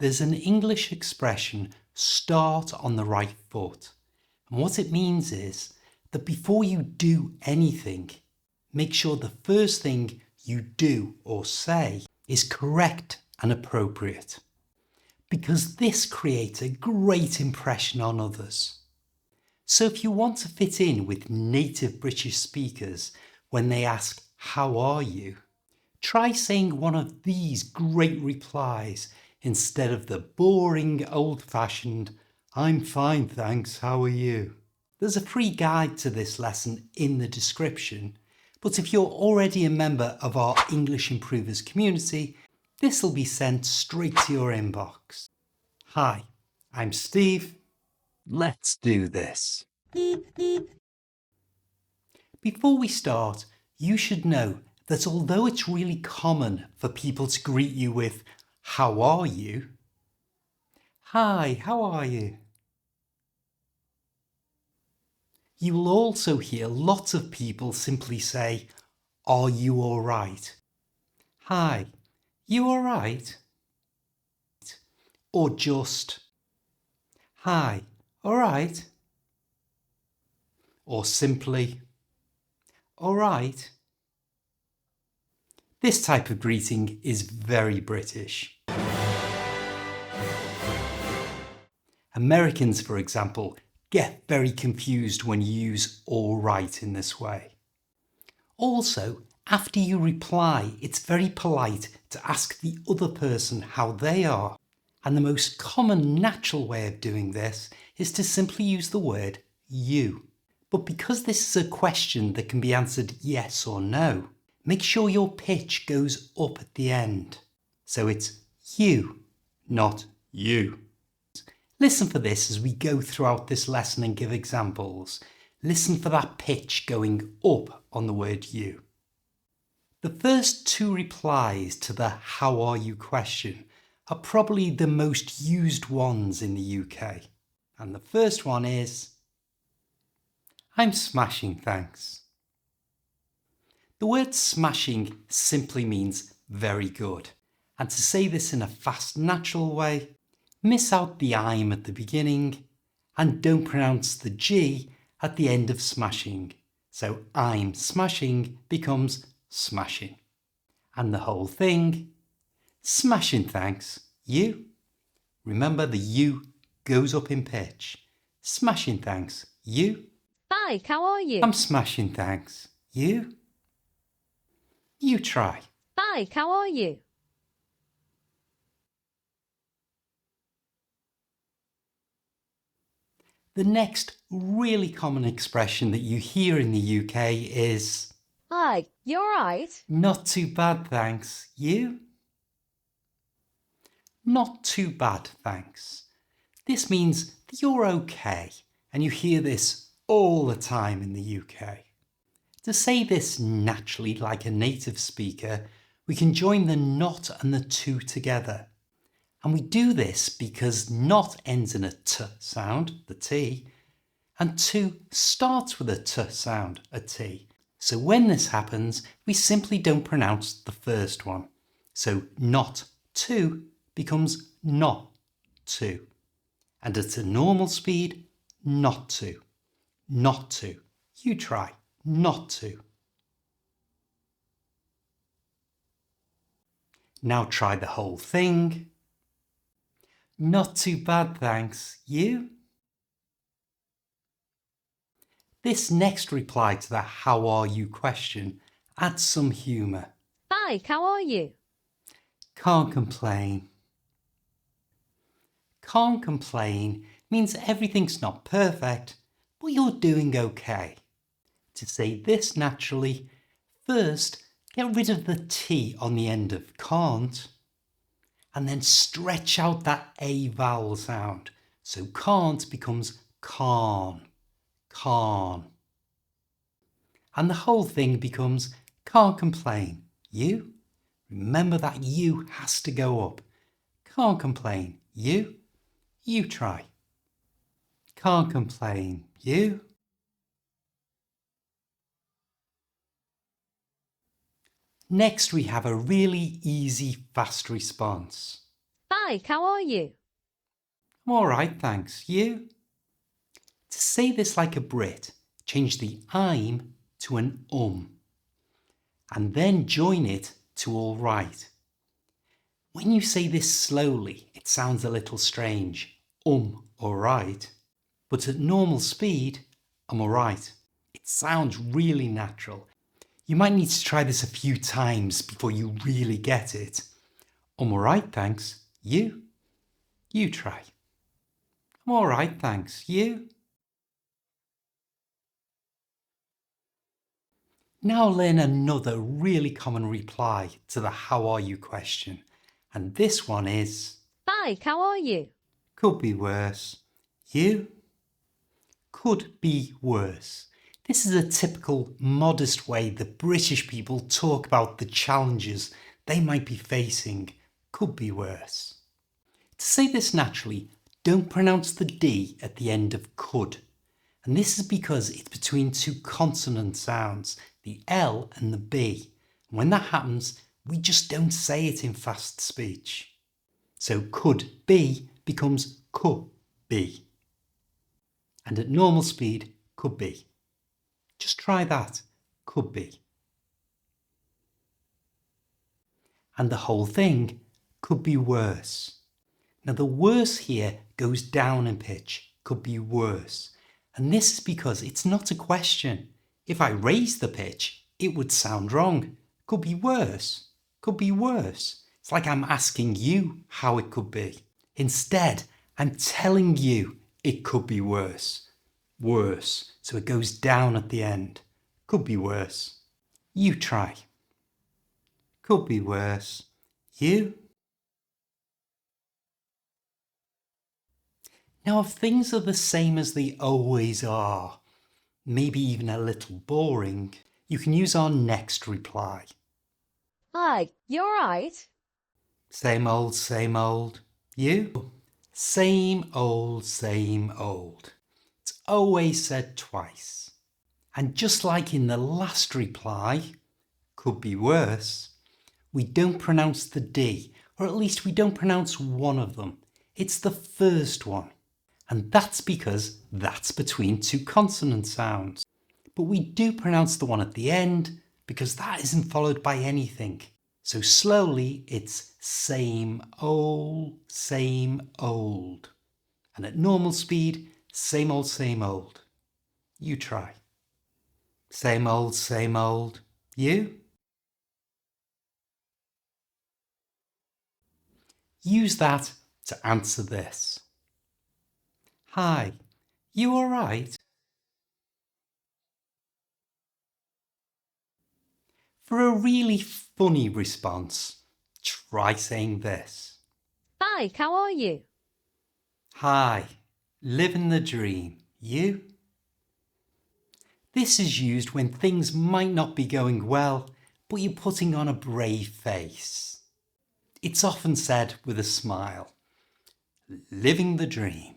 there's an English expression, start on the right foot. And what it means is that before you do anything, make sure the first thing you do or say is correct and appropriate, because this creates a great impression on others. So if you want to fit in with native British speakers when they ask, "How are you?" try saying one of these great replies instead of the boring old-fashioned, "I'm fine thanks, how are you?" There's a free guide to this lesson in the description, but if you're already a member of our English Improvers community, this will be sent straight to your inbox. Hi, I'm Steve. Let's do this. Before we start, you should know that although it's really common for people to greet you with, "How are you?" "Hi, how are you?" you will also hear lots of people simply say, "Are you alright?" "Hi, you alright?" Or just, "Hi, alright?" Or simply, "Alright?" This type of greeting is very British. Americans, for example, get very confused when you use alright in this way. Also, after you reply, it's very polite to ask the other person how they are. And the most common natural way of doing this is to simply use the word you. But because this is a question that can be answered yes or no, make sure your pitch goes up at the end. So it's you, not you. Listen for this as we go throughout this lesson and give examples. Listen for that pitch going up on the word you. The first two replies to the "How are you?" question are probably the most used ones in the UK. And the first one is, "I'm smashing, thanks." The word smashing simply means very good. And to say this in a fast, natural way, miss out the I'm at the beginning and don't pronounce the G at the end of smashing. So I'm smashing becomes smashing. And the whole thing, smashing thanks, you. Remember the U goes up in pitch. Smashing thanks, you. Hi, how are you? I'm smashing thanks, you. You try. Hi, how are you? The next really common expression that you hear in the UK is, Hi, you alright? "Not too bad, thanks. You?" Not too bad, thanks. This means that you're okay, and you hear this all the time in the UK. To say this naturally like a native speaker, we can join the not and the to together. And we do this because not ends in a t sound, the T, and to starts with a t sound, a T. So when this happens, we simply don't pronounce the first one. So not to becomes not to. And at a normal speed, not to. Not to. You try. Not to. Now try the whole thing. Not too bad, thanks. You? This next reply to the "How are you?" question adds some humour. Hi, how are you? Can't complain. Can't complain means everything's not perfect, but you're doing okay. To say this naturally, first get rid of the T on the end of can't, and then stretch out that A vowel sound. So can't becomes can't, can't. And the whole thing becomes can't complain. You? Remember that U has to go up. Can't complain. You? You try. Can't complain. You? Next we have a really easy, fast response. Hi, how are you? I'm all right, thanks. You? To say this like a Brit, change the I'm to an and then join it to all right. When you say this slowly, it sounds a little strange. All right. But at normal speed, I'm all right. It sounds really natural. You might need to try this a few times before you really get it. I'm all right, thanks. You? You try. I'm all right, thanks. You? Now learn another really common reply to the how are you question. And this one is, Hi, how are you? could be worse. You? Could be worse. This is a typical modest way that British people talk about the challenges they might be facing. Could be worse. To say this naturally, don't pronounce the D at the end of could. And this is because it's between two consonant sounds, the L and the B. And when that happens, we just don't say it in fast speech. So could be becomes could be. And at normal speed, could be. Just try that. Could be. And the whole thing could be worse. Now the worse here goes down in pitch, could be worse. And this is because it's not a question. If I raise the pitch, it would sound wrong. Could be worse. Could be worse. It's like I'm asking you how it could be. Instead, I'm telling you it could be worse. Worse. So it goes down at the end. Could be worse. You try. Could be worse. You? Now, if things are the same as they always are, maybe even a little boring, you can use our next reply. Hi, you alright? Same old, same old. You? Same old, same old. It's always said twice. And just like in the last reply, could be worse, we don't pronounce the D, or at least we don't pronounce one of them. It's the first one. And that's because that's between two consonant sounds. But we do pronounce the one at the end because that isn't followed by anything. So slowly it's same old, same old. And at normal speed, same old, same old. You try. Same old, same old. You? Use that to answer this. Hi, you alright? For a really funny response, try saying this. Hi, how are you? Hi, living the dream. You? This is used when things might not be going well, but you're putting on a brave face. It's often said with a smile. Living the dream.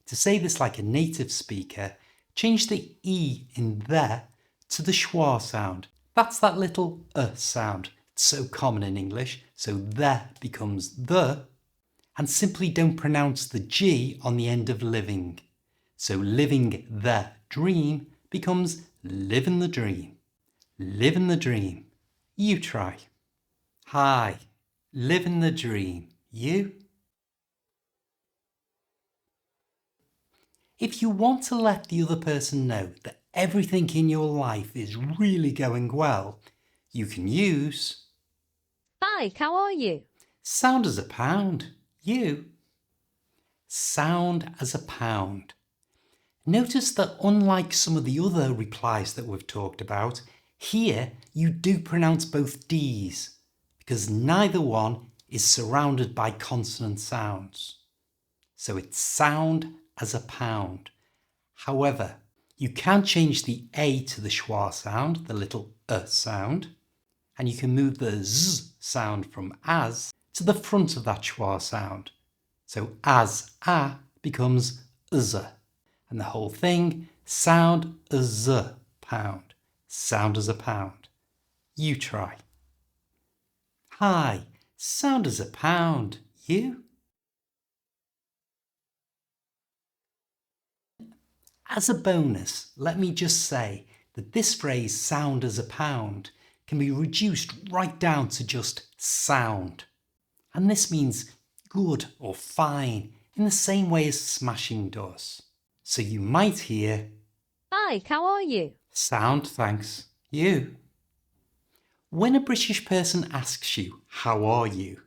To say this like a native speaker, change the E in there to the schwa sound. That's that little sound. It's so common in English, so there becomes the, and simply don't pronounce the G on the end of living. So living the dream becomes living the dream. Living the dream. You try. Hi, living the dream. You? If you want to let the other person know that everything in your life is really going well, you can use Hi, how are you? sound as a pound. You? Sound as a pound. Notice that unlike some of the other replies that we've talked about, here you do pronounce both Ds because neither one is surrounded by consonant sounds. So it's sound as a pound. However, you can change the A to the schwa sound, the little sound, and you can move the Z sound from as to the front of that schwa sound. So as a becomes z, and the whole thing sound as a pound. Sound as a pound. You try. Hi, sound as a pound. You? As a bonus, let me just say that this phrase sound as a pound can be reduced right down to just sound. And this means good or fine in the same way as smashing does. So you might hear, Hi, how are you? sound thanks, you. When a British person asks you, how are you?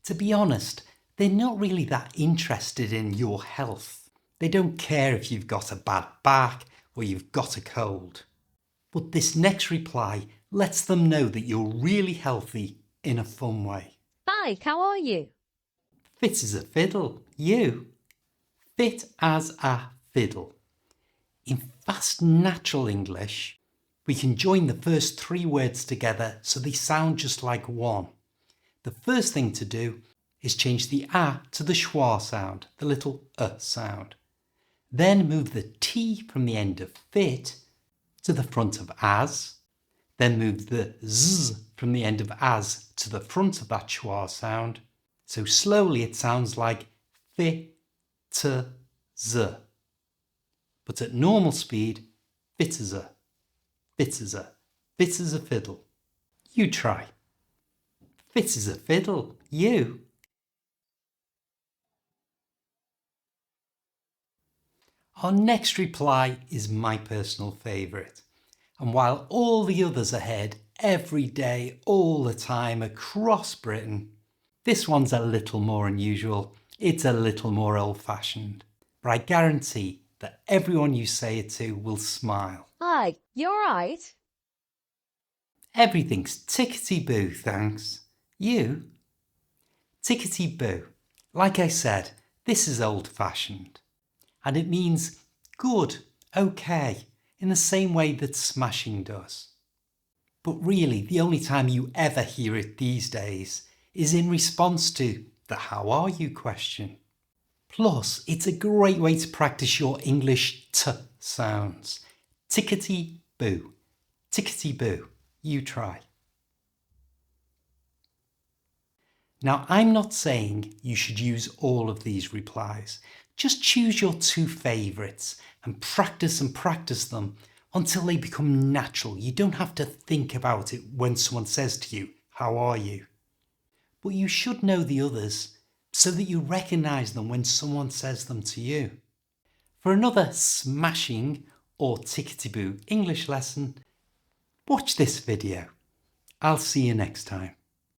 To be honest, they're not really that interested in your health. They don't care if you've got a bad back or you've got a cold. But this next reply lets them know that you're really healthy in a fun way. Hi, how are you? Fit as a fiddle, you. Fit as a fiddle. In fast natural English, we can join the first three words together so they sound just like one. The first thing to do is change the a to the schwa sound, the little sound. Then move the t from the end of fit to the front of as. Then move the z from the end of as to the front of that schwa sound. So slowly it sounds like fi, t, z. But at normal speed, fit as a, fit as a, fit as a fiddle. You try. Fit as a fiddle, you. Our next reply is my personal favourite. And while all the others are heard every day, all the time across Britain, this one's a little more unusual. It's a little more old-fashioned. But I guarantee that everyone you say it to will smile. Hi, you alright? Everything's tickety-boo, thanks. You? Tickety-boo. Like I said, this is old-fashioned. And it means good, okay, in the same way that smashing does. But really, the only time you ever hear it these days is in response to the how are you question. Plus, it's a great way to practice your English t sounds. Tickety-boo. Tickety-boo. You try. Now, I'm not saying you should use all of these replies. Just choose your two favourites and practice them until they become natural. You don't have to think about it when someone says to you, how are you? But you should know the others so that you recognise them when someone says them to you. For another smashing or tickety-boo English lesson, watch this video. I'll see you next time.